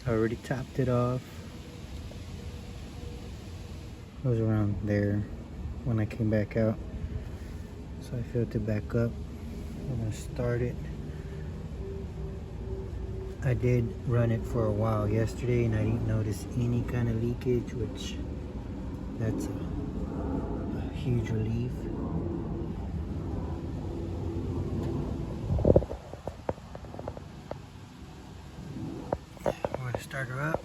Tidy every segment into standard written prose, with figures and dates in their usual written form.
I already topped it off. It was around there when I came back out. So I filled it back up. I'm gonna start it. I did run it for a while yesterday and I didn't notice any kind of leakage, which that's a huge relief. I'm gonna start her up.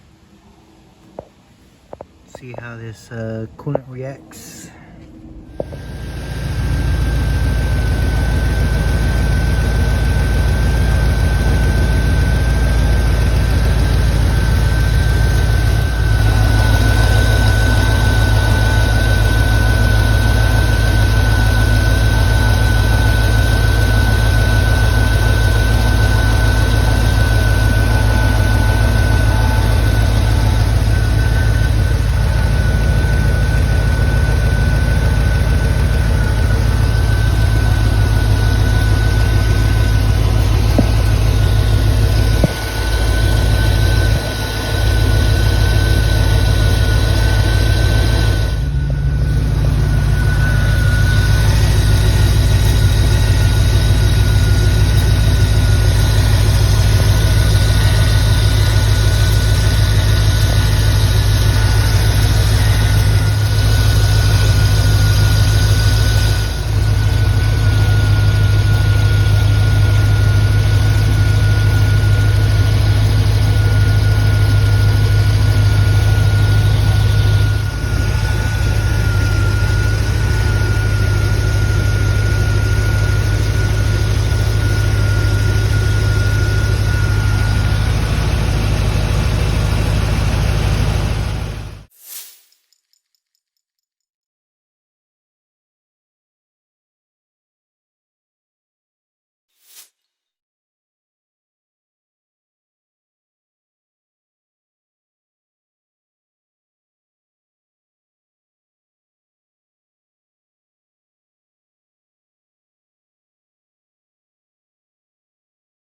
See how this coolant reacts.